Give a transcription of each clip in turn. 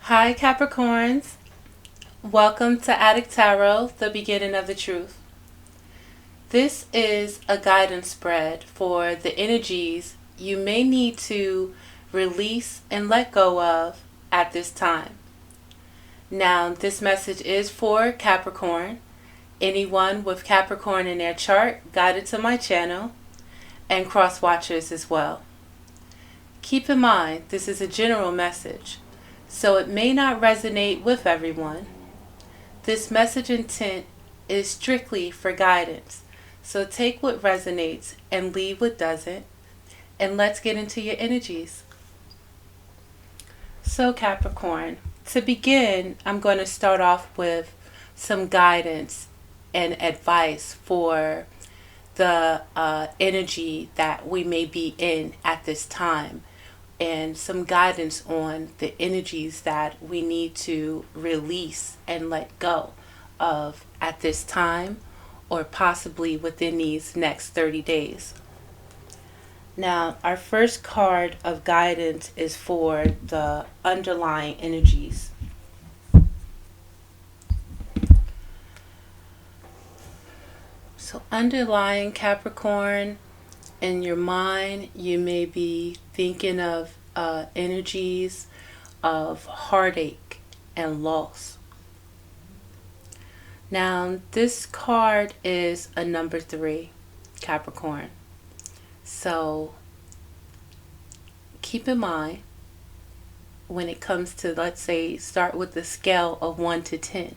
Hi Capricorns, welcome to Adik Tarot, the beginning of the truth. This is a guidance spread for the energies you may need to release and let go of at this time. Now, this message is for Capricorn, anyone with Capricorn in their chart guided to my channel, and cross watchers as well. Keep in mind, this is a general message, so it may not resonate with everyone. This message intent is strictly for guidance, so take what resonates and leave what doesn't, and let's get into your energies. So Capricorn, to begin, I'm going to start off with some guidance and advice for the energy that we may be in at this time, and some guidance on the energies that we need to release and let go of at this time, or possibly within these next 30 days. Now, our first card of guidance is for the underlying energies. So, underlying Capricorn, in your mind, you may be thinking of energies of heartache and loss. Now, this card is a number 3, Capricorn. So, keep in mind, when it comes to, let's say, start with the scale of 1 to 10.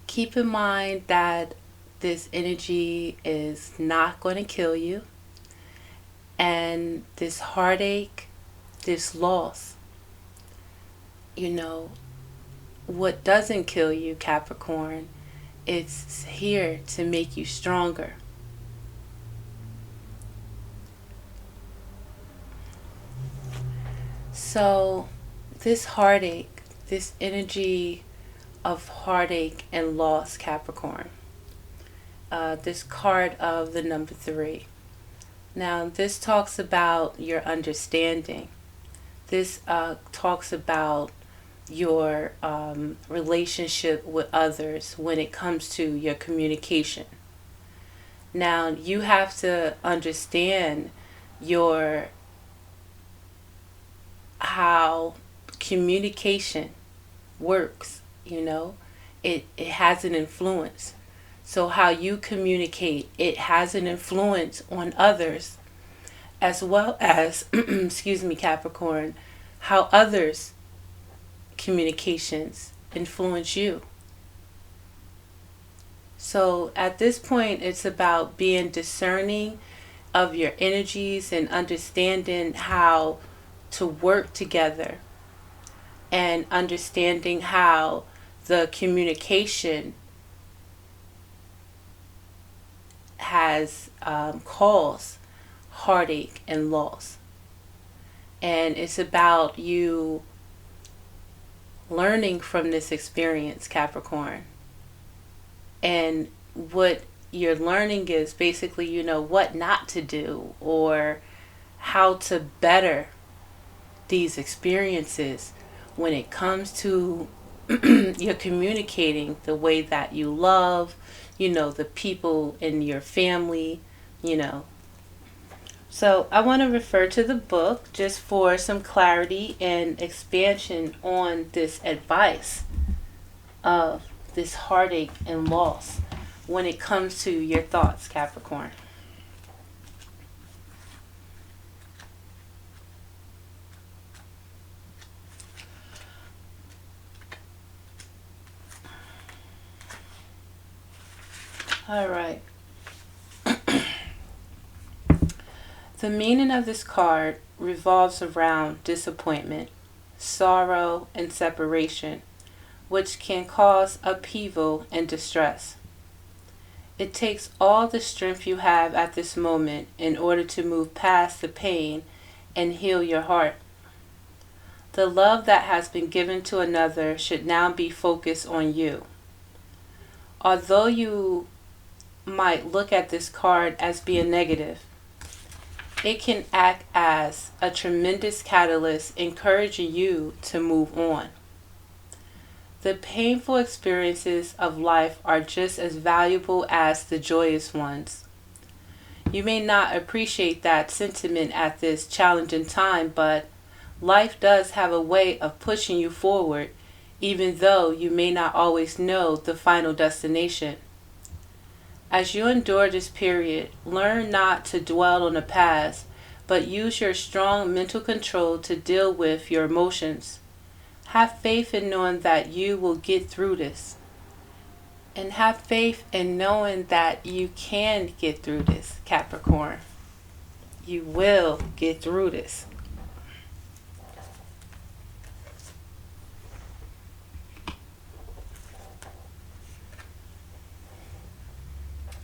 Keep in mind that this energy is not going to kill you. And this heartache, this loss, what doesn't kill you, Capricorn, it's here to make you stronger. So this heartache, this energy of heartache and loss, Capricorn, this card of the number 3. Now, this talks about your understanding. This talks about your relationship with others when it comes to your communication. Now, you have to understand how communication works. It has an influence. So how you communicate, it has an influence on others, as well as, excuse me, Capricorn, how others' communications influence you. So at this point, it's about being discerning of your energies and understanding how to work together, and understanding how the communication has caused heartache and loss. And it's about you learning from this experience, Capricorn. And what you're learning is basically, what not to do, or how to better these experiences when it comes to you're communicating the way that you love, the people in your family, So I want to refer to the book just for some clarity and expansion on this advice of this heartache and loss when it comes to your thoughts, Capricorn. All right. The meaning of this card revolves around disappointment, sorrow, and separation, which can cause upheaval and distress. It takes all the strength you have at this moment in order to move past the pain and heal your heart. The love that has been given to another should now be focused on you. Although you might look at this card as being negative, it can act as a tremendous catalyst encouraging you to move on. The painful experiences of life are just as valuable as the joyous ones. You may not appreciate that sentiment at this challenging time, but life does have a way of pushing you forward, even though you may not always know the final destination. As you endure this period, learn not to dwell on the past, but use your strong mental control to deal with your emotions. Have faith in knowing that you will get through this. And have faith in knowing that you can get through this, Capricorn. You will get through this.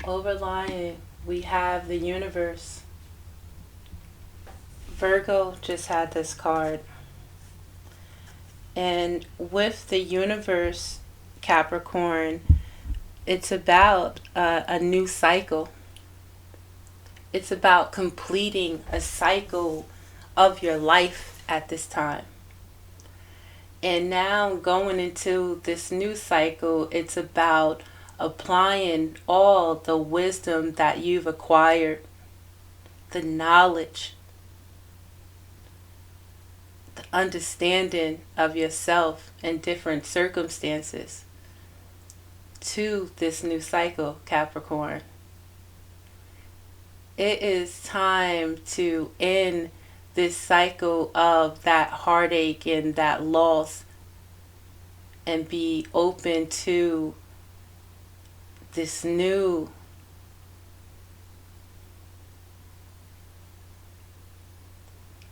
Overlying, we have the universe. Virgo just had this card. And with the universe, Capricorn, it's about a new cycle. It's about completing a cycle of your life at this time. And now going into this new cycle, it's about applying all the wisdom that you've acquired, the knowledge, the understanding of yourself in different circumstances to this new cycle, Capricorn. It is time to end this cycle of that heartache and that loss and be open to this new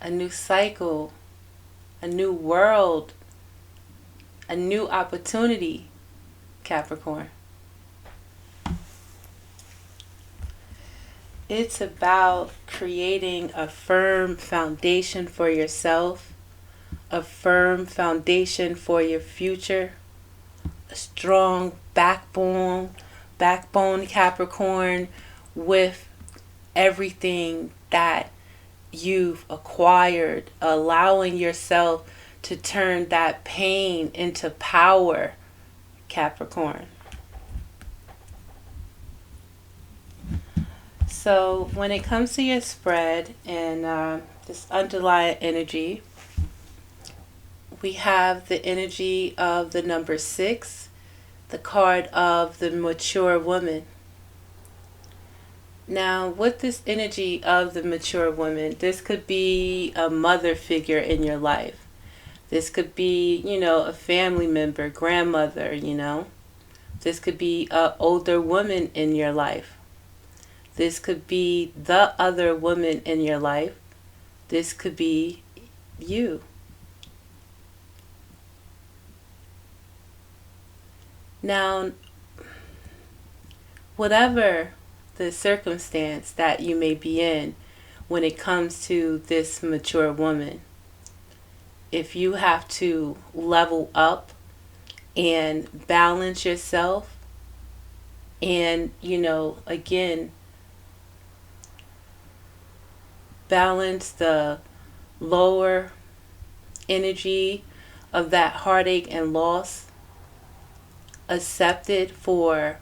a new cycle, a new world, a new opportunity, Capricorn. It's about creating a firm foundation for yourself, a firm foundation for your future, a strong backbone, Capricorn, with everything that you've acquired, allowing yourself to turn that pain into power, Capricorn. So when it comes to your spread and this underlying energy, we have the energy of the number 6, the card of the mature woman. Now, with this energy of the mature woman, this could be a mother figure in your life. This could be, a family member, grandmother, This could be an older woman in your life. This could be the other woman in your life. This could be you. Now, whatever the circumstance that you may be in when it comes to this mature woman, if you have to level up and balance yourself and, again, balance the lower energy of that heartache and loss, accept it for,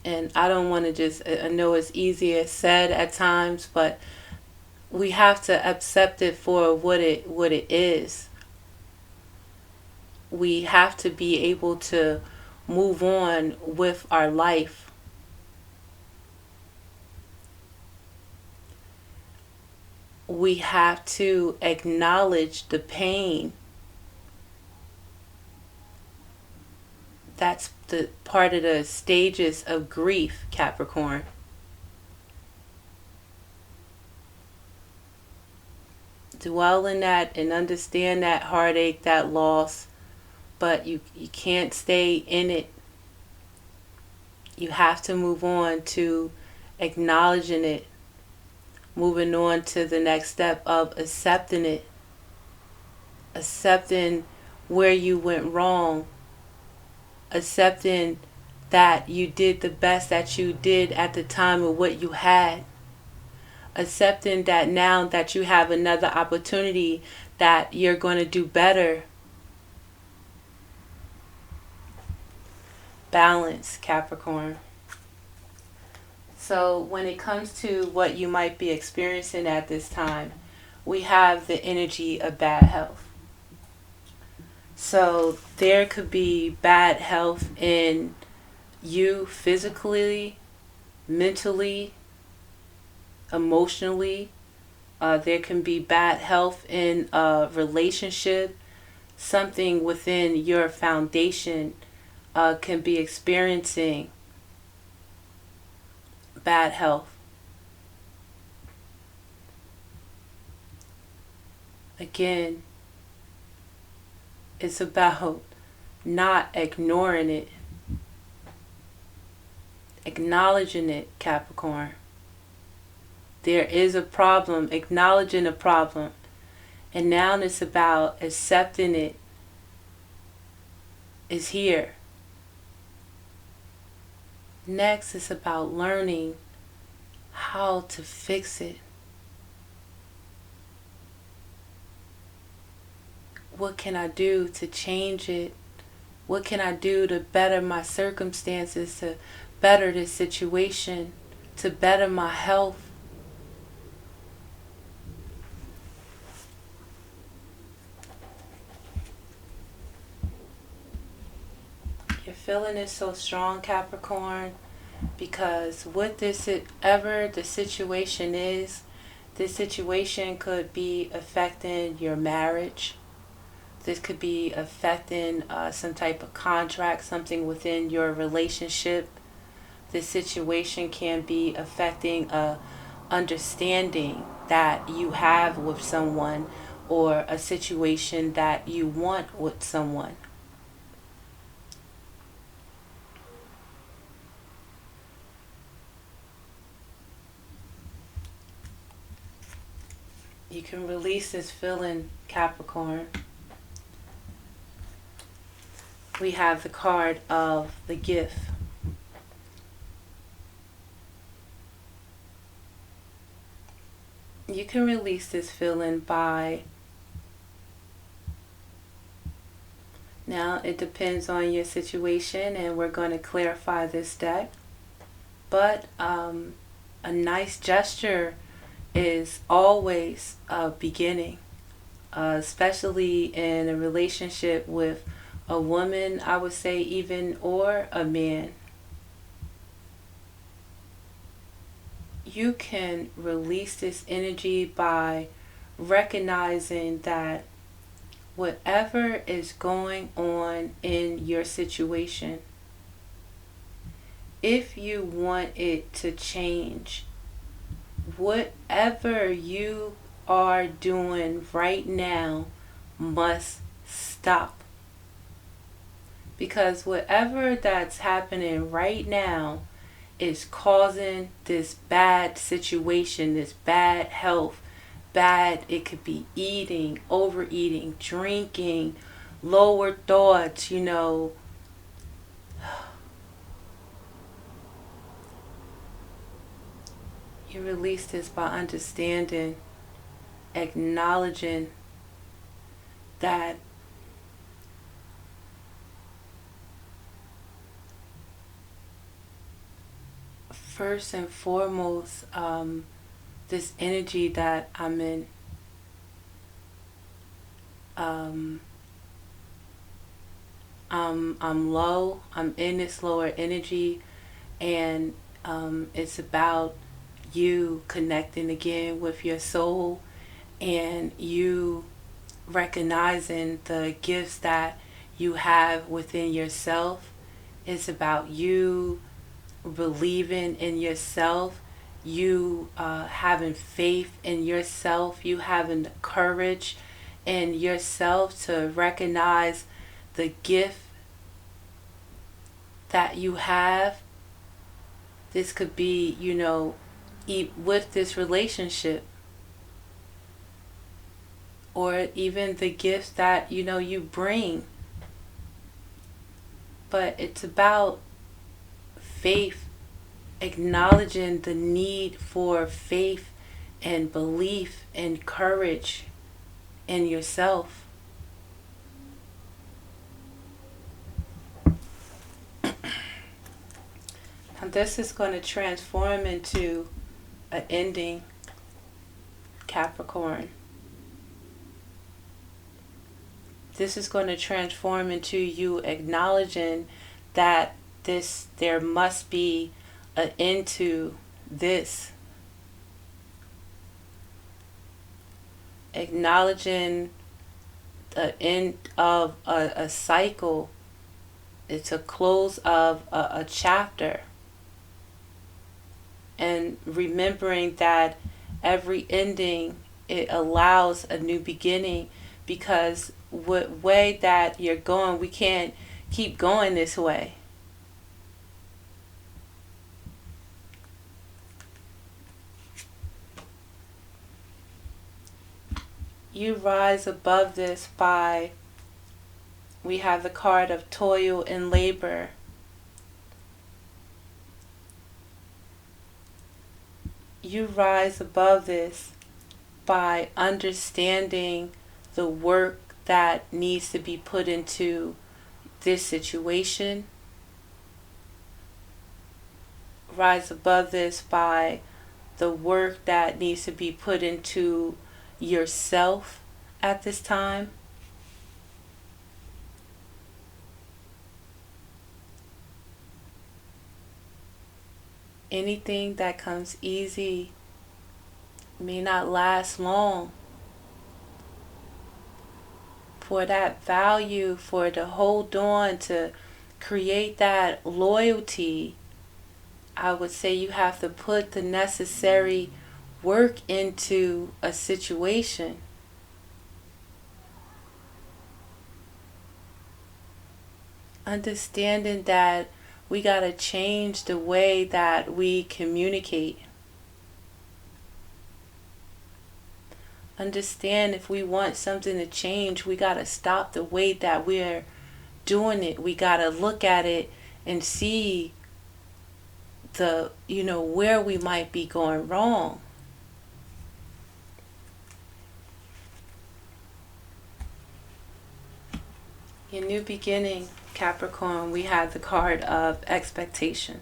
and I don't want to I know it's easier said at times, but we have to accept it for what it is. We have to be able to move on with our life. We have to acknowledge the pain. That's the part of the stages of grief, Capricorn. Dwell in that and understand that heartache, that loss, but you can't stay in it. You have to move on to acknowledging it, moving on to the next step of accepting it, accepting where you went wrong, accepting that you did the best that you did at the time of what you had, accepting that now that you have another opportunity, that you're going to do better. Balance, Capricorn. So when it comes to what you might be experiencing at this time, we have the energy of bad health. So there could be bad health in you physically, mentally, emotionally. There can be bad health in a relationship. Something within your foundation can be experiencing bad health. Again, it's about not ignoring it, acknowledging it, Capricorn. There is a problem, acknowledging a problem, and now it's about accepting it is here. Next, it's about learning how to fix it. What can I do to change it? What can I do to better my circumstances, to better this situation, to better my health? Your feeling is so strong, Capricorn, because whatever the situation is, this situation could be affecting your marriage. This could be affecting some type of contract, something within your relationship. This situation can be affecting a understanding that you have with someone, or a situation that you want with someone. You can release this feeling, Capricorn. We have the card of the gift. You can release this feeling by, now it depends on your situation, and we're going to clarify this deck, but a nice gesture is always a beginning, especially in a relationship with a woman, I would say, even, or a man. You can release this energy by recognizing that whatever is going on in your situation, if you want it to change, whatever you are doing right now must stop. Because whatever that's happening right now is causing this bad situation, this bad health, it could be eating, overeating, drinking, lower thoughts, You release this by understanding, acknowledging that first and foremost, this energy that I'm in, I'm low, I'm in this lower energy, and it's about you connecting again with your soul, and you recognizing the gifts that you have within yourself. It's about you believing in yourself, you having faith in yourself, you having the courage in yourself to recognize the gift that you have. This could be, with this relationship, or even the gifts that you bring. But it's about faith, acknowledging the need for faith and belief and courage in yourself. Now this is going to transform into an ending, Capricorn. This is going to transform into you acknowledging that there must be an end to this. Acknowledging the end of a cycle. It's a close of a chapter. And remembering that every ending, it allows a new beginning, because what way that you're going, we can't keep going this way. You rise above this by, we have the card of toil and labor. You rise above this by understanding the work that needs to be put into this situation. Rise above this by the work that needs to be put into yourself at this time. Anything that comes easy may not last long. For that value, for to hold on, to create that loyalty, I would say you have to put the necessary work into a situation. Understanding that we got to change the way that we communicate. Understand, if we want something to change, we got to stop the way that we're doing it. We got to look at it and see where we might be going wrong. Your new beginning, Capricorn, we have the card of expectation.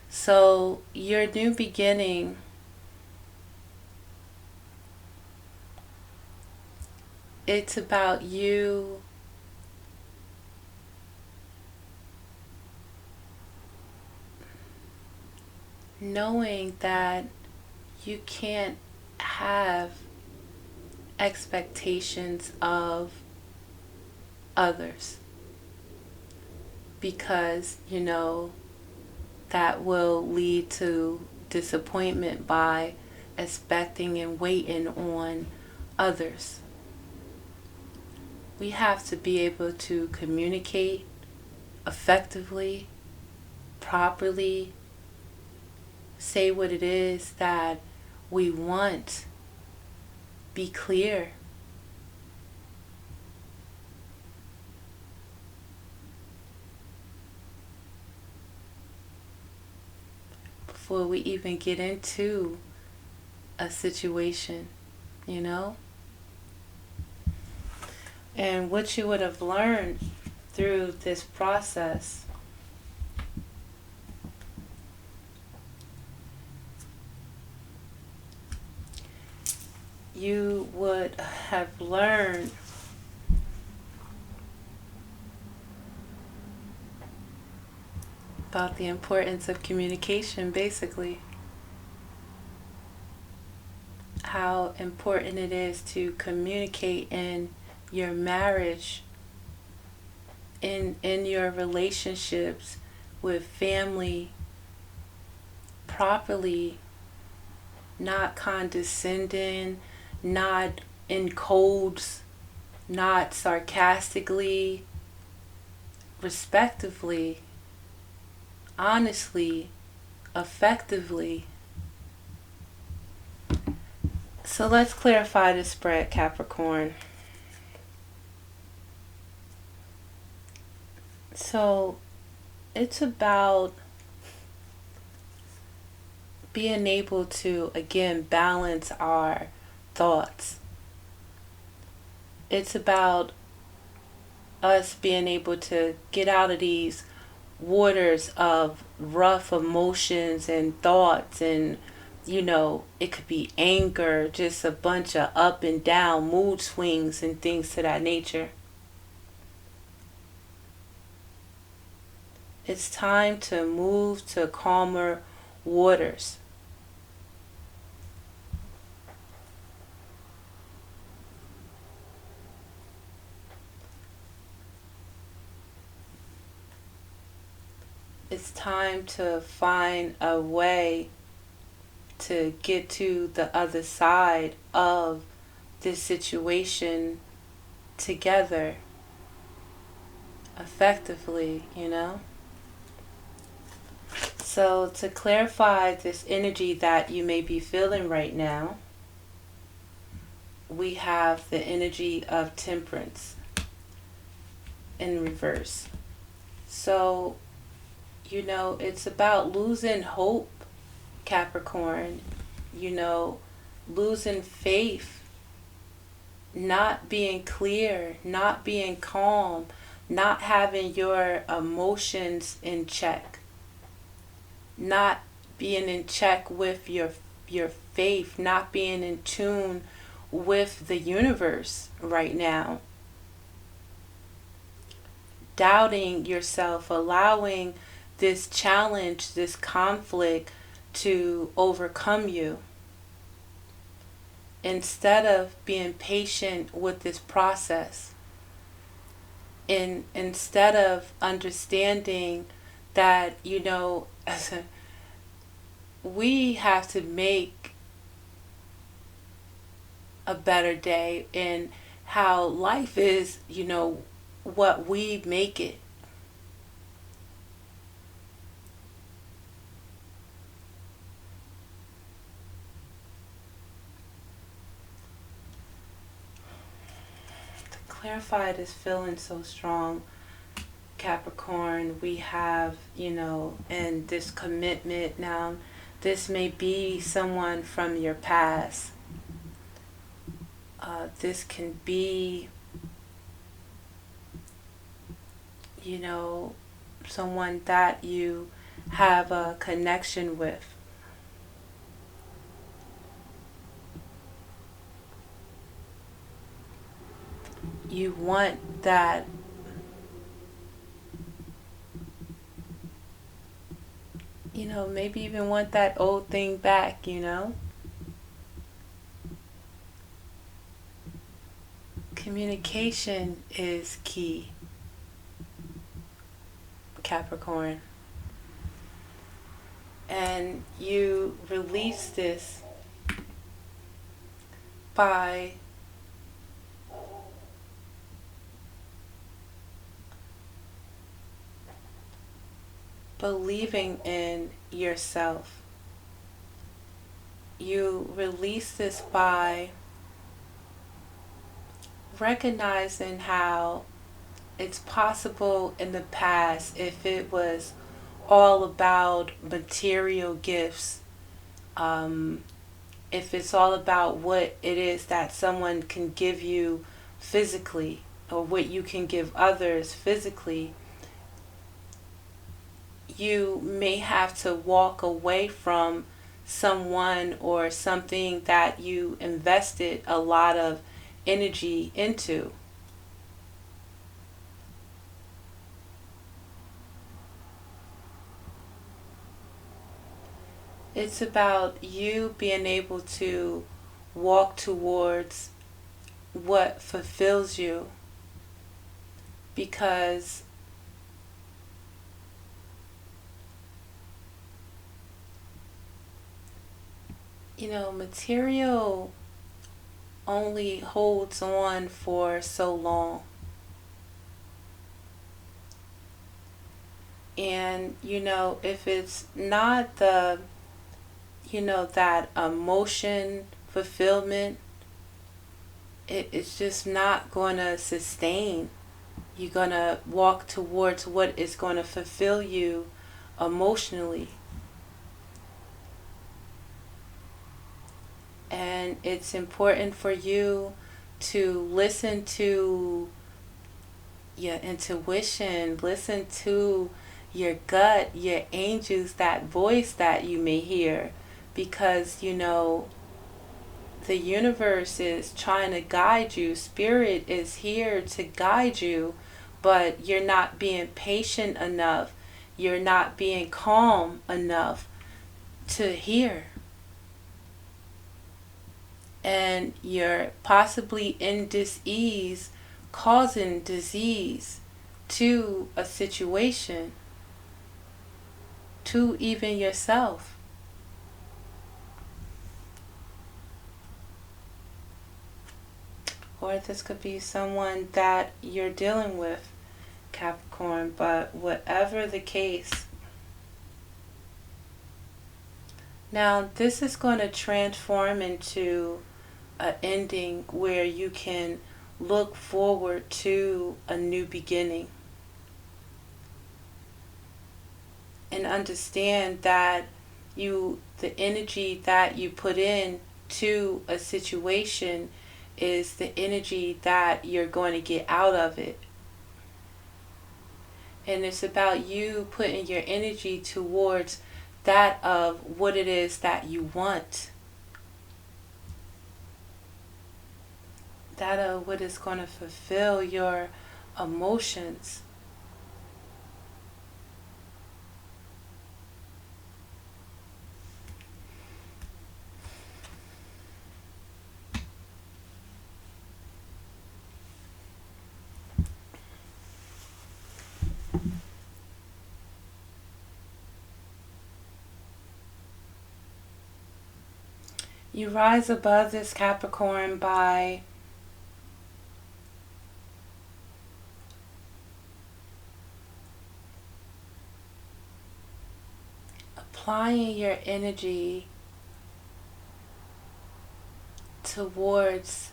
So your new beginning, it's about you knowing that you can't have expectations of others, because that will lead to disappointment by expecting and waiting on others. We have to be able to communicate effectively, properly, say what it is that we want, be clear. Before we even get into a situation, And what you would have learned through this process, you would have learned about the importance of communication, basically. How important it is to communicate in your marriage, in your relationships with family, properly, not condescending, not in codes, not sarcastically, respectively, honestly, effectively. So let's clarify this spread, Capricorn. So it's about being able to, again, balance our thoughts. It's about us being able to get out of these waters of rough emotions and thoughts, and it could be anger, just a bunch of up and down mood swings and things to that nature. It's time to move to calmer waters. It's time to find a way to get to the other side of this situation together effectively, So to clarify this energy that you may be feeling right now, we have the energy of Temperance in reverse. So, it's about losing hope, Capricorn, losing faith, not being clear, not being calm, not having your emotions in check, not being in check with your faith, not being in tune with the universe right now. Doubting yourself, allowing this challenge, this conflict to overcome you. Instead of being patient with this process, and instead of understanding that, we have to make a better day, and how life is, what we make it. To clarify this feeling so strong, Capricorn, we have, and this commitment. Now, this may be someone from your past. This can be, someone that you have a connection with. You want that, maybe even want that old thing back, Communication is key, Capricorn. And you release this by believing in yourself. You release this by recognizing how it's possible in the past, if it was all about material gifts, if it's all about what it is that someone can give you physically, or what you can give others physically, you may have to walk away from someone or something that you invested a lot of energy into. It's about you being able to walk towards what fulfills you, because material only holds on for so long. And if it's not the that emotion fulfillment, it's just not going to sustain. You're going to walk towards what is going to fulfill you emotionally. And it's important for you to listen to your intuition, listen to your gut, your angels, that voice that you may hear. Because, the universe is trying to guide you. Spirit is here to guide you, but you're not being patient enough. You're not being calm enough to hear. And you're possibly in dis-ease, causing disease to a situation, to even yourself. Or this could be someone that you're dealing with, Capricorn. But whatever the case, now this is going to transform into an ending where you can look forward to a new beginning. And understand that the energy that you put in to a situation is the energy that you're going to get out of it. And it's about you putting your energy towards that of what it is that you want. That of what is going to fulfill your emotions. You rise above this, Capricorn, by applying your energy towards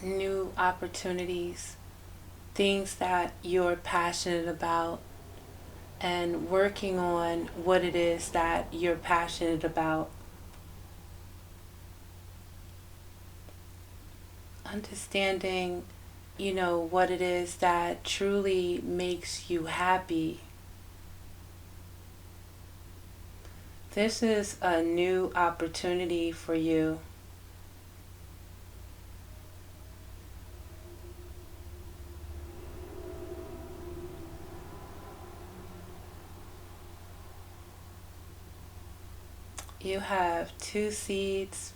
new opportunities, things that you're passionate about, and working on what it is that you're passionate about. Understanding, what it is that truly makes you happy. This is a new opportunity for you. You have two seeds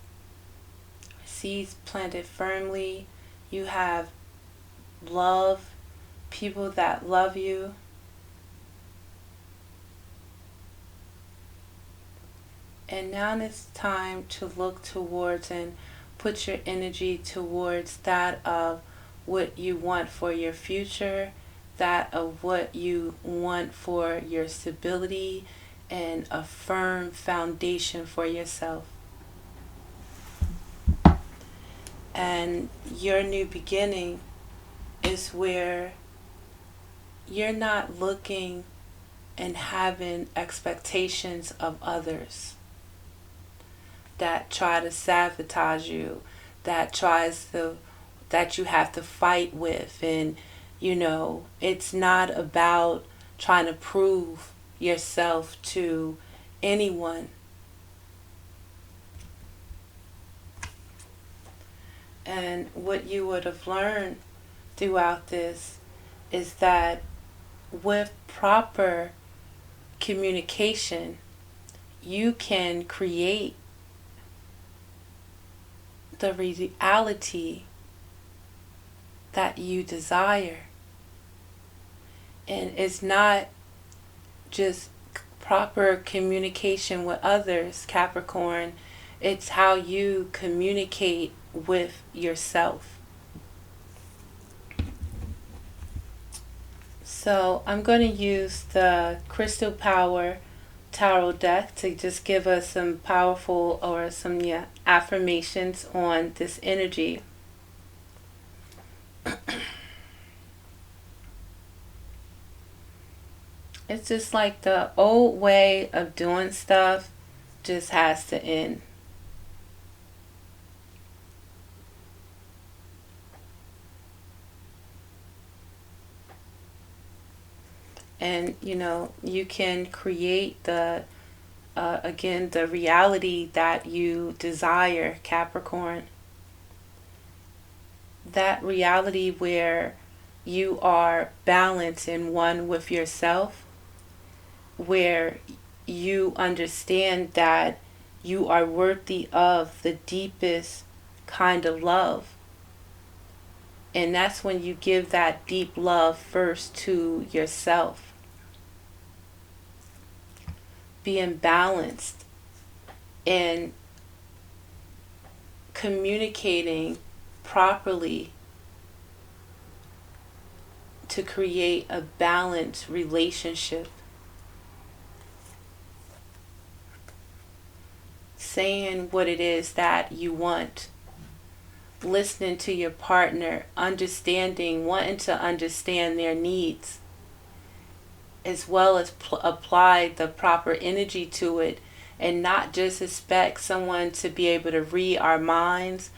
planted firmly. You have love, people that love you. And now it's time to look towards and put your energy towards that of what you want for your future, that of what you want for your stability, and a firm foundation for yourself. And your new beginning is where you're not looking and having expectations of others that try to sabotage you, that you have to fight with. And it's not about trying to prove yourself to anyone. And what you would have learned throughout this is that with proper communication, you can create the reality that you desire. And it's not just proper communication with others, Capricorn. It's how you communicate with yourself. So I'm going to use the Crystal Power Tarot deck to just give us some powerful or some affirmations on this energy. It's just like the old way of doing stuff just has to end. And you can create the again, the reality that you desire, Capricorn. That reality where you are balanced and one with yourself, where you understand that you are worthy of the deepest kind of love. And that's when you give that deep love first to yourself. Being balanced and communicating properly to create a balanced relationship. Saying what it is that you want. Listening to your partner, wanting to understand their needs, as well as apply the proper energy to it, and not just expect someone to be able to read our minds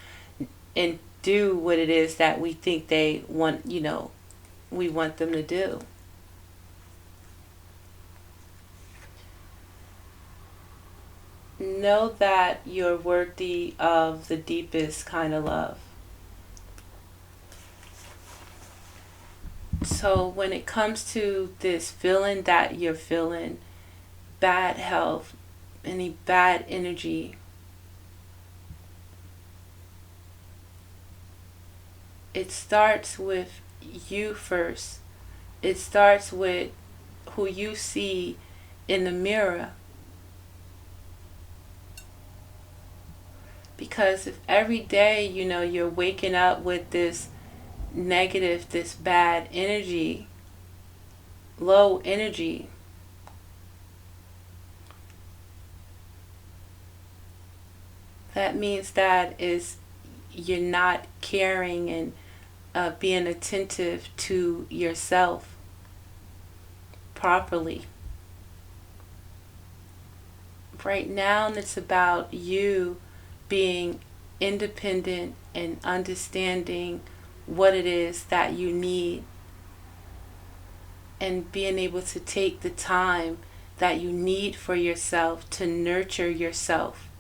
and do what it is that we think they want, we want them to do. Know that you're worthy of the deepest kind of love. So when it comes to this feeling that you're feeling, bad health, any bad energy, it starts with you first. It starts with who you see in the mirror. Because if every day, you're waking up with this negative, this bad energy, low energy, that means that you're not caring and being attentive to yourself properly. Right now, it's about you being independent and understanding what it is that you need, and being able to take the time that you need for yourself to nurture yourself.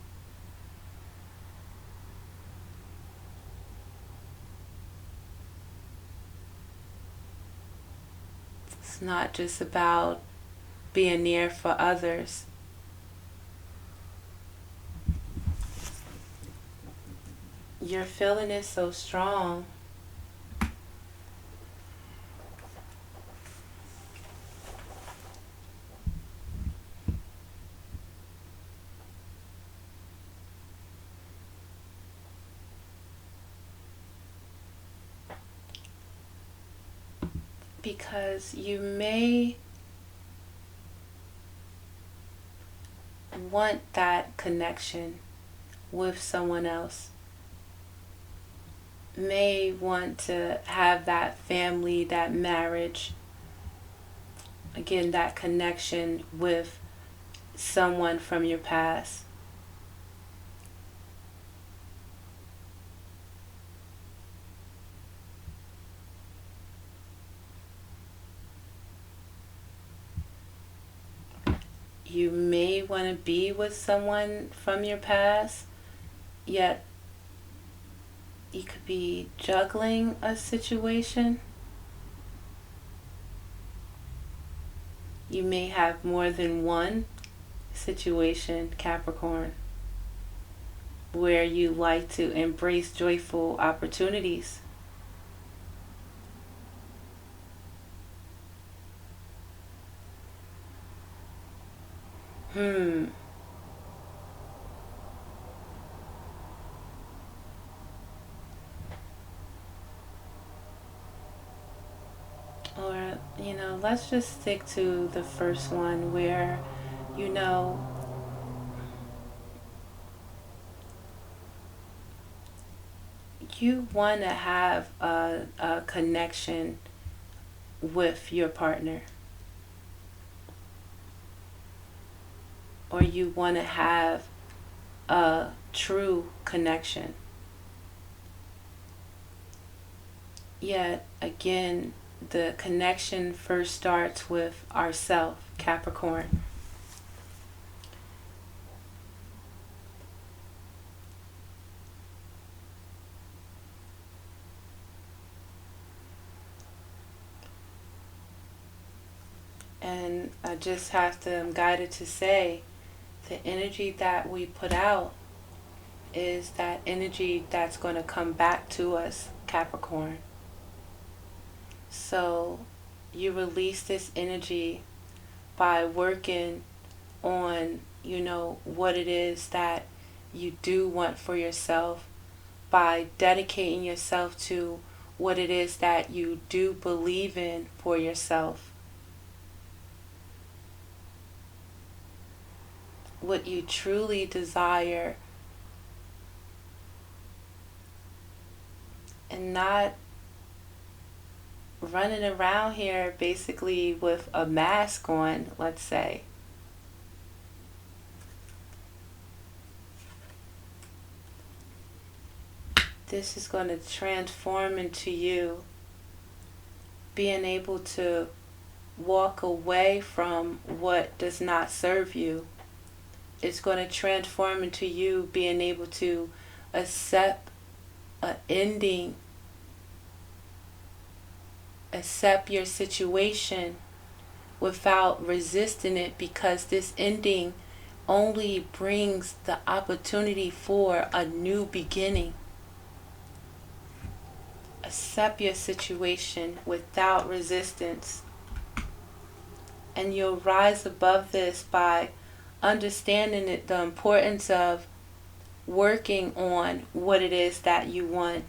It's not just about being there for others. Your feeling is so strong. Because you may want that connection with someone else. May want to have that family, that marriage, again, that connection with someone from your past. You may want to be with someone from your past, yet you could be juggling a situation. You may have more than one situation, Capricorn, where you like to embrace joyful opportunities. Or, let's just stick to the first one where, you want to have a connection with your partner. or you want to have a true connection. Yet again, the connection first starts with ourself, Capricorn. And I just have to, I'm guided to say, the energy that we put out is that energy that's going to come back to us, Capricorn. So you release this energy by working on, what it is that you do want for yourself, by dedicating yourself to what it is that you do believe in for yourself, what you truly desire, and not running around here basically with a mask on, let's say. This is going to transform into you being able to walk away from what does not serve you. It's going to transform into you being able to accept an ending, accept your situation without resisting it, because this ending only brings the opportunity for a new beginning. Accept your situation without resistance, and you'll rise above this by understanding it, the importance of working on what it is that you want,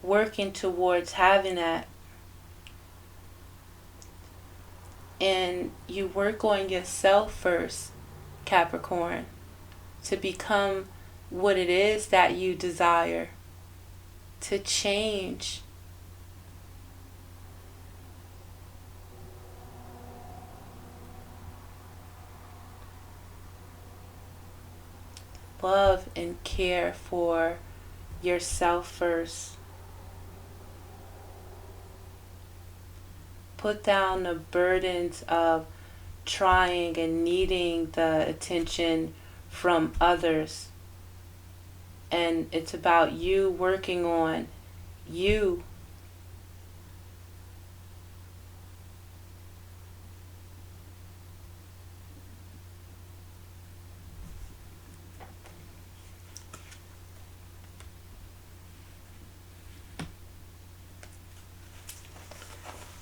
working towards having that. And you work on yourself first, Capricorn, to become what it is that you desire, to change. Love and care for yourself first. Put down the burdens of trying and needing the attention from others. And it's about you working on you.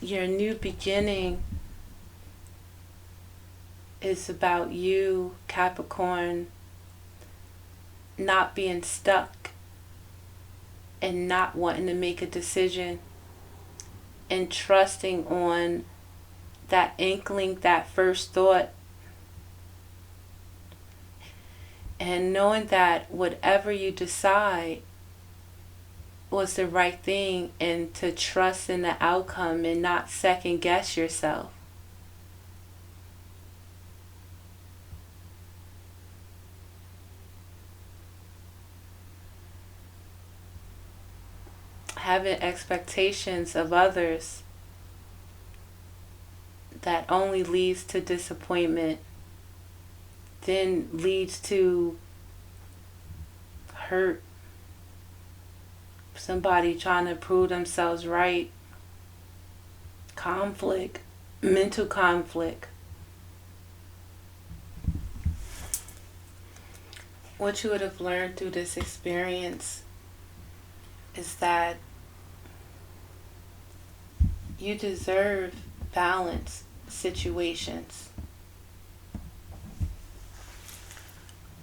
Your new beginning is about you, Capricorn, not being stuck and not wanting to make a decision, and trusting on that inkling, that first thought, and knowing that whatever you decide was the right thing, and to trust in the outcome and not second guess yourself. Having expectations of others that only leads to disappointment, then leads to hurt. Somebody trying to prove themselves right. Conflict, mental conflict. What you would have learned through this experience is that you deserve balanced situations.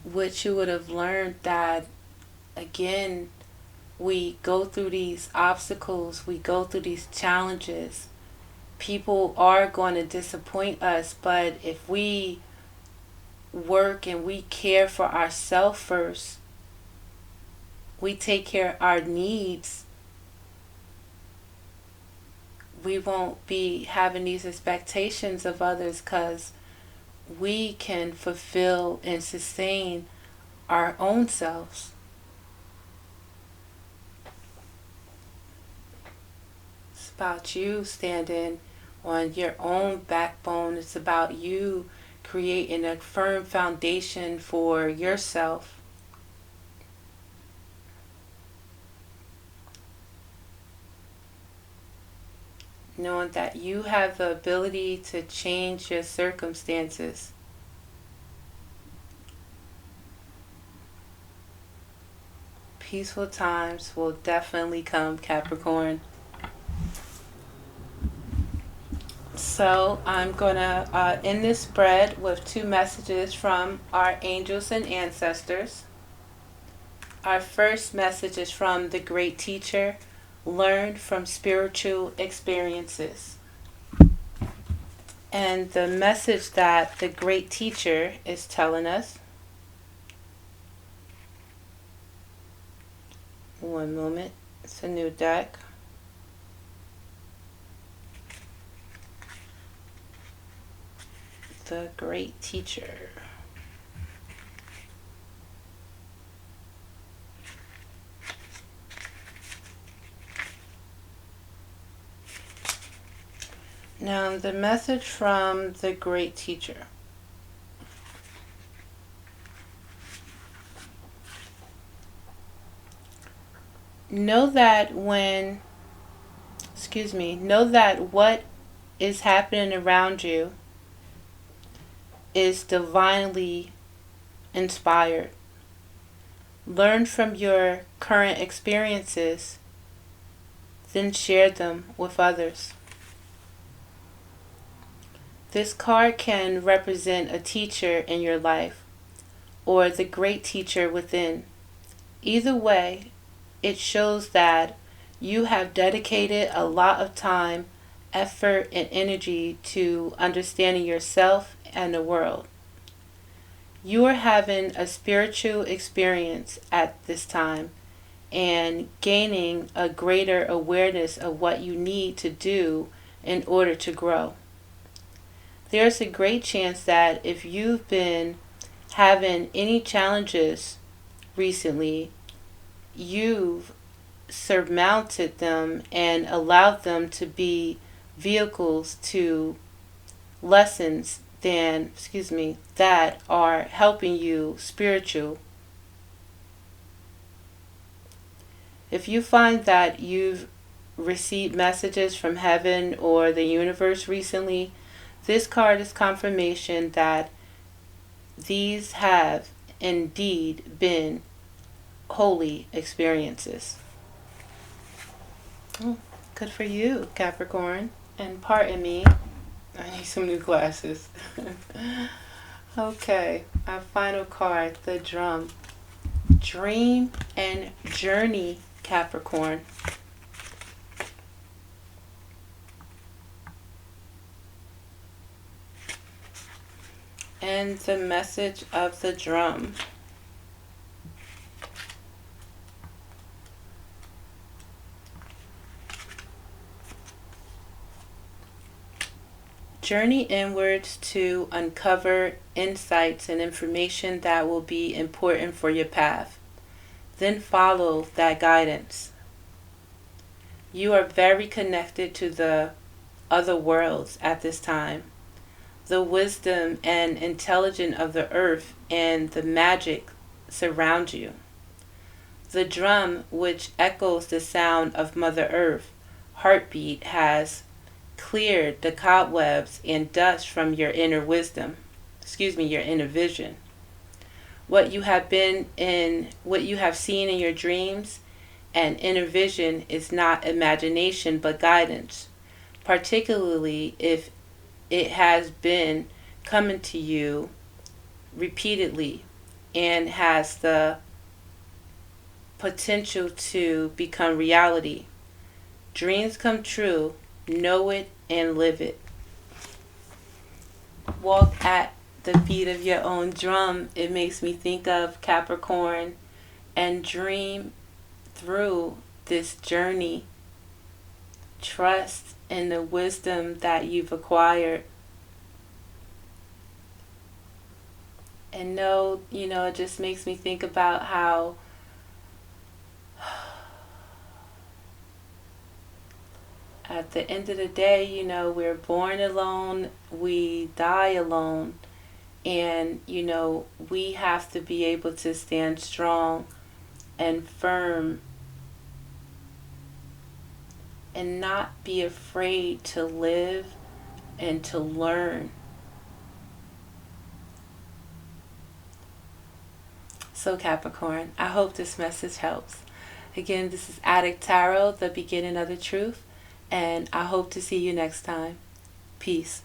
What you would have learned that, again, we go through these obstacles, we go through these challenges. People are going to disappoint us, but if we work and we care for ourselves first, we take care of our needs, we won't be having these expectations of others, because we can fulfill and sustain our own selves. It's about you standing on your own backbone. It's about you creating a firm foundation for yourself. Knowing that you have the ability to change your circumstances. Peaceful times will definitely come, Capricorn. So I'm going to end this spread with 2 messages from our angels and ancestors. Our first message is from the Great Teacher. Learn from spiritual experiences. And the message that the Great Teacher is telling us. One moment. It's a new deck. The Great Teacher. Now, the message from the Great Teacher. Know that what is happening around you is divinely inspired. Learn from your current experiences, then share them with others. This card can represent a teacher in your life or the great teacher within. Either way, it shows that you have dedicated a lot of time, effort, and energy to understanding yourself and the world. You are having a spiritual experience at this time and gaining a greater awareness of what you need to do in order to grow. There's a great chance that if you've been having any challenges recently, you've surmounted them and allowed them to be vehicles to lessons that are helping you spiritual. If you find that you've received messages from heaven or the universe recently, this card is confirmation that these have indeed been holy experiences. Good for you, Capricorn. And pardon me, I need some new glasses. Okay, our final card, the drum. Dream and journey, Capricorn. And the message of the drum. Journey inwards to uncover insights and information that will be important for your path. Then follow that guidance. You are very connected to the other worlds at this time. The wisdom and intelligence of the earth and the magic surround you. The drum, which echoes the sound of Mother Earth, heartbeat, has cleared the cobwebs and dust from your inner your inner vision. What you have seen in your dreams and inner vision is not imagination but guidance, particularly if it has been coming to you repeatedly and has the potential to become reality. Dreams come true. Know it and live it. Walk at the beat of your own drum. It makes me think of Capricorn, and dream through this journey. Trust in the wisdom that you've acquired. And know, it just makes me think about how at the end of the day, we're born alone, we die alone, and, we have to be able to stand strong and firm and not be afraid to live and to learn. So Capricorn, I hope this message helps. Again, this is Adik Tarot, the beginning of the truth, and I hope to see you next time. Peace.